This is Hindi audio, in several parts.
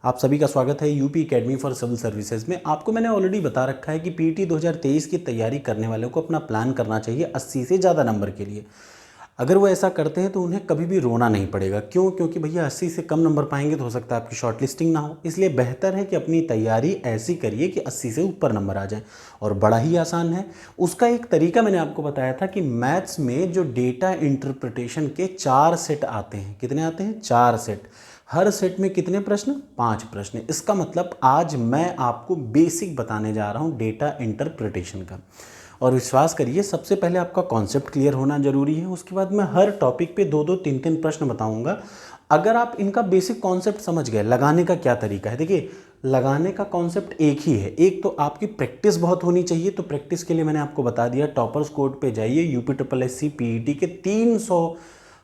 आप सभी का स्वागत है UP academy for civil services में। आपको मैंने ऑलरेडी बता रखा है कि पीटी 2023 की तैयारी करने वालों को अपना प्लान करना चाहिए 80 से ज़्यादा नंबर के लिए। अगर वो ऐसा करते हैं तो उन्हें कभी भी रोना नहीं पड़ेगा। क्यों? क्योंकि भैया 80 से कम नंबर पाएंगे तो हो सकता है आपकी शॉर्ट लिस्टिंग ना हो। इसलिए बेहतर है कि अपनी तैयारी ऐसी करिए कि 80 से ऊपर नंबर आ जाए। और बड़ा ही आसान है। उसका एक तरीका मैंने आपको बताया था कि मैथ्स में जो डेटा इंटरप्रिटेशन के 4 सेट आते हैं। कितने आते हैं? 4 सेट। हर सेट में कितने प्रश्न? 5 प्रश्न। इसका मतलब आज मैं आपको बेसिक बताने जा रहा हूँ डेटा इंटरप्रिटेशन का। और विश्वास करिए, सबसे पहले आपका कॉन्सेप्ट क्लियर होना जरूरी है। उसके बाद मैं हर टॉपिक पे 2-2, 3-3 प्रश्न बताऊंगा। अगर आप इनका बेसिक कॉन्सेप्ट समझ गए, लगाने का क्या तरीका है, देखिए लगाने का कॉन्सेप्ट एक ही है। एक तो आपकी प्रैक्टिस बहुत होनी चाहिए। तो प्रैक्टिस के लिए मैंने आपको बता दिया, टॉपर्स कोड पे जाइए। यूपी पीईटी के 300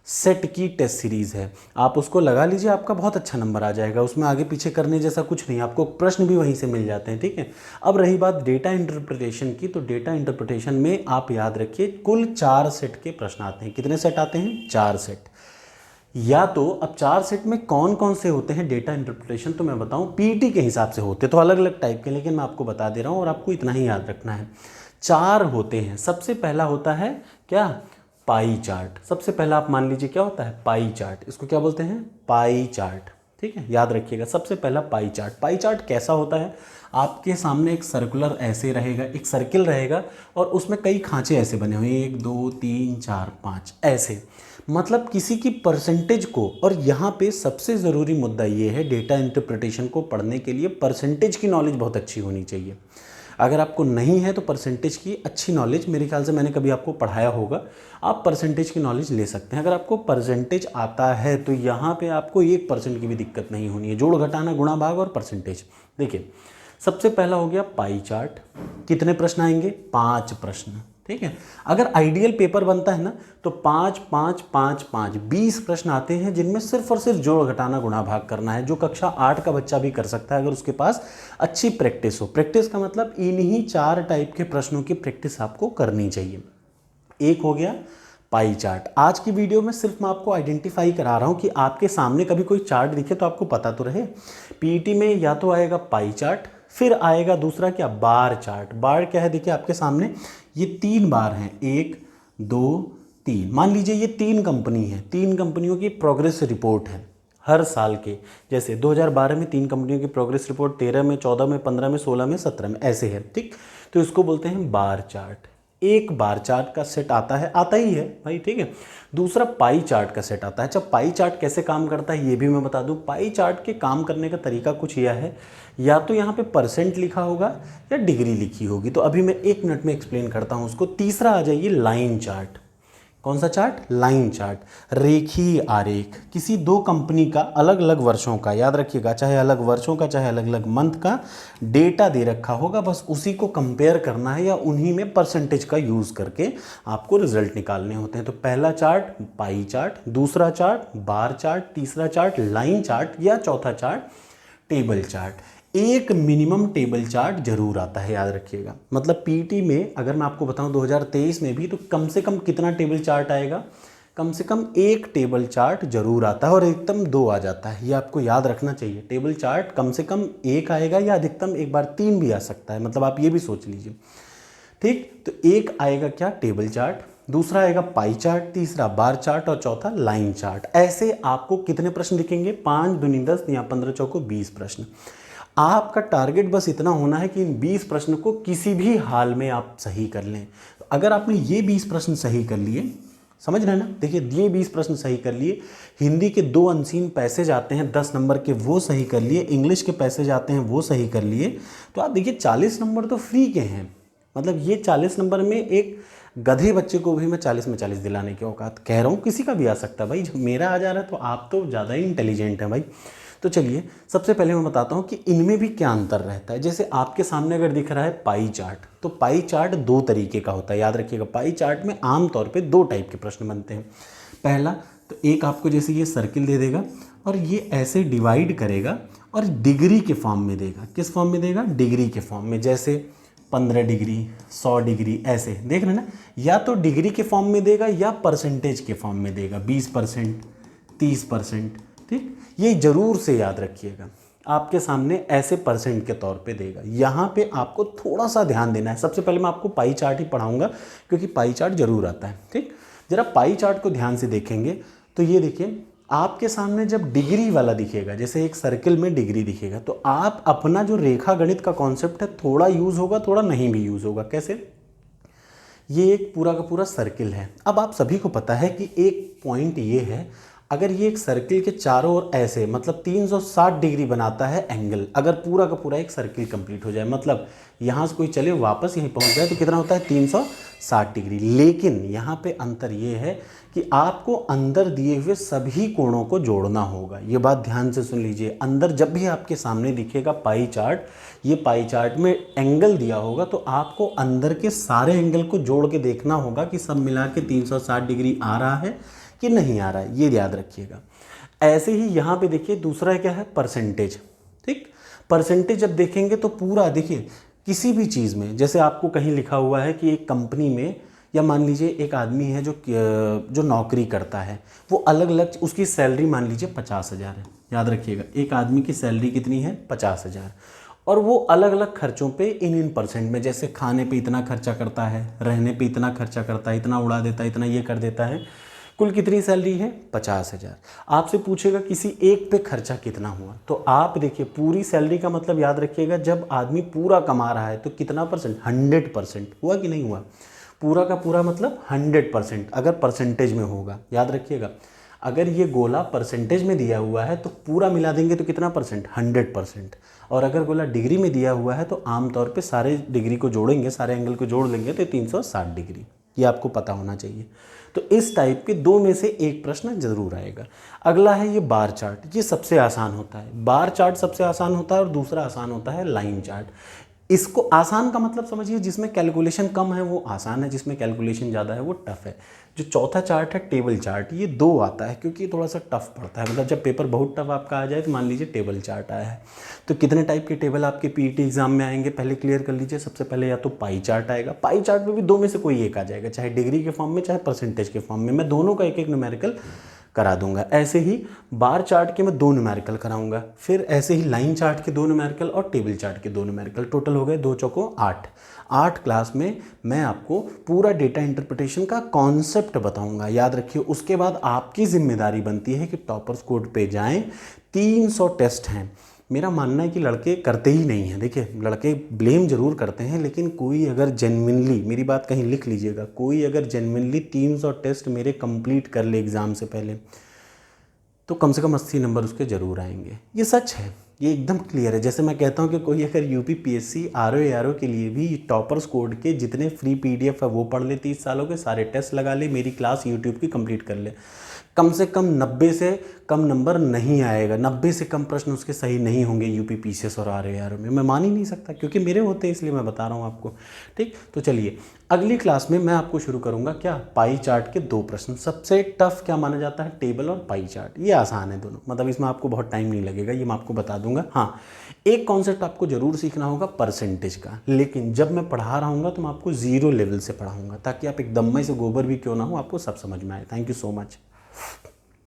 सेट की टेस्ट सीरीज़ है, आप उसको लगा लीजिए, आपका बहुत अच्छा नंबर आ जाएगा। उसमें आगे पीछे करने जैसा कुछ नहीं, आपको प्रश्न भी वहीं से मिल जाते हैं। ठीक है। अब रही बात डेटा इंटरप्रिटेशन की, तो डेटा इंटरप्रिटेशन में आप याद रखिए कुल 4 सेट के प्रश्न आते हैं। कितने सेट आते हैं? 4 सेट। या तो अब 4 सेट में कौन कौन से होते हैं डेटा इंटरप्रिटेशन, तो मैं बताऊं, पीटी के हिसाब से होते तो अलग अलग टाइप के, लेकिन मैं आपको बता दे रहा हूं और आपको इतना ही याद रखना है। 4 होते हैं। सबसे पहला होता है क्या? Pie chart. सबसे पहला आप मान लीजिए क्या होता है? Pie chart. इसको क्या बोलते हैं? Pie chart. ठीक है, याद रखिएगा। सबसे पहला पाई चार्ट। पाई चार्ट कैसा होता है? आपके सामने एक सर्कुलर ऐसे रहेगा, एक सर्किल रहेगा और उसमें कई खांचे ऐसे बने हुए, 1 2 3 4 5 ऐसे। मतलब किसी की परसेंटेज को, और यहाँ पे सबसे ज़रूरी मुद्दा ये है डेटा इंटरप्रिटेशन को पढ़ने के लिए परसेंटेज की नॉलेज बहुत अच्छी होनी चाहिए। अगर आपको नहीं है तो परसेंटेज की अच्छी नॉलेज, मेरे ख्याल से मैंने कभी आपको पढ़ाया होगा, आप परसेंटेज की नॉलेज ले सकते हैं। अगर आपको परसेंटेज आता है तो यहाँ पे आपको 1% की भी दिक्कत नहीं होनी है। जोड़ घटाना गुणा भाग और परसेंटेज। देखिए सबसे पहला हो गया पाई चार्ट। कितने प्रश्न आएंगे? 5 प्रश्न। ठीक है। अगर आइडियल पेपर बनता है ना तो 5 5 5 5 20 प्रश्न आते हैं, जिनमें सिर्फ और सिर्फ जोड़ घटाना गुणा भाग करना है, जो कक्षा 8 का बच्चा भी कर सकता है अगर उसके पास अच्छी प्रैक्टिस हो। प्रैक्टिस का मतलब इन्हीं 4 टाइप के प्रश्नों की प्रैक्टिस आपको करनी चाहिए। एक हो गया पाई चार्ट। आज की वीडियो में सिर्फ मैं आपको आइडेंटिफाई करा रहा हूं कि आपके सामने कभी कोई चार्ट दिखे तो आपको पता तो रहे। पीईटी में या तो आएगा पाई चार्ट, फिर आएगा दूसरा क्या? Bar chart. बार क्या है? देखिए आपके सामने ये 3 बार हैं, 1 2 3। मान लीजिए ये 3 कंपनी है, 3 कंपनियों की प्रोग्रेस रिपोर्ट है हर साल के। जैसे 2012 में 3 कंपनियों की प्रोग्रेस रिपोर्ट, 13 में, 14 में, 15 में, 16 में, 17 में, ऐसे है। ठीक। तो इसको बोलते हैं बार चार्ट। एक बार चार्ट का सेट आता है, आता ही है भाई। ठीक है। दूसरा पाई चार्ट का सेट आता है। अच्छा, पाई चार्ट कैसे काम करता है ये भी मैं बता दूं। पाई चार्ट के काम करने का तरीका कुछ यह है, या तो यहाँ पे परसेंट लिखा होगा या डिग्री लिखी होगी। तो अभी मैं 1 मिनट में एक्सप्लेन करता हूँ उसको। तीसरा आ जाइए लाइन चार्ट। कौन सा चार्ट? Line chart. रेखीय आरेख। किसी 2 कंपनी का अलग अलग वर्षों का, याद रखिएगा, चाहे अलग वर्षों का चाहे अलग अलग मंथ का डेटा दे रखा होगा, बस उसी को कंपेयर करना है या उन्हीं में परसेंटेज का यूज़ करके आपको रिजल्ट निकालने होते हैं। तो पहला चार्ट पाई चार्ट, दूसरा चार्ट बार चार्ट, तीसरा चार्ट लाइन चार्ट या चौथा चार्ट टेबल चार्ट। एक मिनिमम टेबल चार्ट जरूर आता है, याद रखिएगा। मतलब पीटी में अगर मैं आपको बताऊं 2023 में भी, तो कम से कम कितना टेबल चार्ट आएगा? कम से कम 1 टेबल चार्ट जरूर आता है और अधिकतम 2 आ जाता है। ये आपको याद रखना चाहिए। टेबल चार्ट कम से कम 1 आएगा या अधिकतम एक बार 3 भी आ सकता है। मतलब आप ये भी सोच लीजिए। ठीक। तो एक आएगा क्या? टेबल चार्ट, दूसरा आएगा पाई चार्ट, तीसरा बार चार्ट और चौथा लाइन चार्ट। ऐसे आपको कितने प्रश्न दिखेंगे? 5 दूनी 10 या 15 चौको 20 प्रश्न। आपका टारगेट बस इतना होना है कि इन 20 प्रश्न को किसी भी हाल में आप सही कर लें। अगर आपने ये 20 प्रश्न सही कर लिए, समझ रहे हैं ना? देखिए ये 20 प्रश्न सही कर लिए, हिंदी के 2 अनसीन पैसेज आते हैं 10 नंबर के, वो सही कर लिए, इंग्लिश के पैसेज आते हैं वो सही कर लिए, तो आप देखिए 40 नंबर तो फ्री के हैं। मतलब ये 40 नंबर में एक गधे बच्चे को भी मैं 40 में 40 दिलाने की औकात कह रहा हूँ। किसी का भी आ सकता है भाई। जब मेरा आ जा रहा है तो आप तो ज़्यादा ही इंटेलिजेंट हैं भाई। तो चलिए सबसे पहले मैं बताता हूँ कि इनमें भी क्या अंतर रहता है। जैसे आपके सामने अगर दिख रहा है पाई चार्ट, तो पाई चार्ट 2 तरीके का होता है, याद रखिएगा। पाई चार्ट में आमतौर पे 2 टाइप के प्रश्न बनते हैं। पहला तो एक आपको जैसे ये सर्किल दे देगा और ये ऐसे डिवाइड करेगा और डिग्री के फॉर्म में देगा। किस फॉर्म में देगा? डिग्री के फॉर्म में। जैसे 15 डिग्री, 100 डिग्री, ऐसे देख रहे हैं ना। या तो डिग्री के फॉर्म में देगा या परसेंटेज के फॉर्म में देगा, 20%, 30%। ठीक, ये जरूर से याद रखिएगा। आपके सामने ऐसे परसेंट के तौर पे देगा। यहाँ पे आपको थोड़ा सा ध्यान देना है। सबसे पहले मैं आपको पाई चार्ट ही पढ़ाऊंगा क्योंकि पाई चार्ट जरूर आता है। ठीक, जरा पाई चार्ट को ध्यान से देखेंगे तो ये देखिए आपके सामने जब डिग्री वाला दिखेगा, जैसे एक सर्किल में डिग्री दिखेगा, तो आप अपना जो रेखा गणित का कॉन्सेप्ट है थोड़ा यूज़ होगा, थोड़ा नहीं भी यूज़ होगा। कैसे? ये एक पूरा का पूरा सर्किल है। अब आप सभी को पता है कि एक पॉइंट ये है, अगर ये एक सर्किल के चारों ओर ऐसे मतलब 360 डिग्री बनाता है एंगल, अगर पूरा का पूरा एक सर्किल कंप्लीट हो जाए, मतलब यहाँ से कोई चले वापस यहीं पहुँच जाए तो कितना होता है 360 डिग्री। लेकिन यहाँ पे अंतर ये है कि आपको अंदर दिए हुए सभी कोणों को जोड़ना होगा। ये बात ध्यान से सुन लीजिए। अंदर जब भी आपके सामने दिखेगा पाई चार्ट, ये पाई चार्ट में एंगल दिया होगा तो आपको अंदर के सारे एंगल को जोड़ के देखना होगा कि सब मिला के 360 डिग्री आ रहा है कि नहीं आ रहा है, ये याद रखिएगा। ऐसे ही यहाँ पे देखिए दूसरा क्या है, परसेंटेज। ठीक, परसेंटेज जब देखेंगे तो पूरा देखिए किसी भी चीज़ में, जैसे आपको कहीं लिखा हुआ है कि एक कंपनी में, या मान लीजिए एक आदमी है जो नौकरी करता है, वो अलग अलग उसकी सैलरी मान लीजिए 50,000 है। याद रखिएगा एक आदमी की सैलरी कितनी है, 50,000, और वो अलग अलग खर्चों पे इन परसेंट में, जैसे खाने पे इतना खर्चा करता है, रहने पे इतना खर्चा करता है, इतना उड़ा देता है, इतना ये कर देता है। कुल कितनी सैलरी है, 50,000। आपसे पूछेगा किसी एक पे खर्चा कितना हुआ, तो आप देखिए पूरी सैलरी का मतलब याद रखिएगा, जब आदमी पूरा कमा रहा है तो कितना परसेंट, 100% हुआ कि नहीं हुआ। पूरा का पूरा मतलब 100% अगर परसेंटेज में होगा। याद रखिएगा अगर ये गोला परसेंटेज में दिया हुआ है तो पूरा मिला देंगे तो कितना परसेंट, 100%। और अगर गोला डिग्री में दिया हुआ है तो आमतौर पे सारे डिग्री को जोड़ेंगे, सारे एंगल को जोड़ लेंगे तो 360 डिग्री। ये आपको पता होना चाहिए। तो इस टाइप के दो में से एक प्रश्न जरूर आएगा। अगला है ये बार चार्ट। ये सबसे आसान होता है, बार चार्ट सबसे आसान होता है, और दूसरा आसान होता है लाइन चार्ट। इसको आसान का मतलब समझिए, जिसमें कैलकुलेशन कम है वो आसान है, जिसमें कैलकुलेशन ज़्यादा है वो टफ है। जो चौथा चार्ट है टेबल चार्ट, ये 2 आता है क्योंकि ये थोड़ा सा टफ पड़ता है। मतलब जब पेपर बहुत टफ आपका आ जाए तो मान लीजिए टेबल चार्ट आया है, तो कितने टाइप के टेबल आपके पीईटी एग्जाम में आएंगे पहले क्लियर कर लीजिए। सबसे पहले या तो पाई चार्ट आएगा, पाई चार्ट में भी 2 में से कोई एक आ जाएगा, चाहे डिग्री के फॉर्म में चाहे परसेंटेज के फॉर्म में। मैं दोनों का एक एक न्यूमेरिकल करा दूंगा। ऐसे ही बार चार्ट के मैं 2 न्यूमेरिकल कराऊंगा, फिर ऐसे ही लाइन चार्ट के 2 न्यूमेरिकल और टेबल चार्ट के 2 न्यूमेरिकल। टोटल हो गए 2 चौको 8 क्लास में मैं आपको पूरा डेटा इंटरप्रिटेशन का कॉन्सेप्ट बताऊंगा। याद रखिए उसके बाद आपकी जिम्मेदारी बनती है कि टॉपर्स कोड पे जाएं। 300 टेस्ट हैं। मेरा मानना है कि लड़के करते ही नहीं हैं। देखिए लड़के ब्लेम जरूर करते हैं, लेकिन कोई अगर जेन्युइनली, मेरी बात कहीं लिख लीजिएगा, कोई अगर जेन्युइनली 300 टेस्ट मेरे कंप्लीट कर ले एग्ज़ाम से पहले तो कम से कम 80 नंबर उसके ज़रूर आएंगे। ये सच है, ये एकदम क्लियर है। जैसे मैं कहता हूँ कि कोई अगर यूपी पीएससी आरओ के लिए भी टॉपर्स कोड के जितने फ्री पीडीएफ है वो पढ़ ले, 30 सालों के सारे टेस्ट लगा ले, मेरी क्लास यूट्यूब की कंप्लीट कर ले, कम से कम 90 से कम नंबर नहीं आएगा। 90 से कम प्रश्न उसके सही नहीं होंगे यूपी पीसीएस और आरओ में। मैं मान ही नहीं सकता क्योंकि मेरे होते हैं, इसलिए मैं बता रहा हूँ आपको। ठीक, तो चलिए अगली क्लास में मैं आपको शुरू करूँगा क्या, पाई चार्ट के 2 प्रश्न। सबसे टफ क्या माना जाता है, टेबल और पाई चार्ट। ये आसान है दोनों, मतलब इसमें आपको बहुत टाइम नहीं लगेगा, ये मैं आपको बता दूंगा। हाँ, एक कॉन्सेप्ट आपको जरूर सीखना होगा परसेंटेज का, लेकिन जब मैं पढ़ा रहा हूँ तो मैं आपको 0 लेवल से पढ़ाऊंगा ताकि आप एकदम में से गोबर भी क्यों ना हो आपको सब समझ में आए। Thank you so much.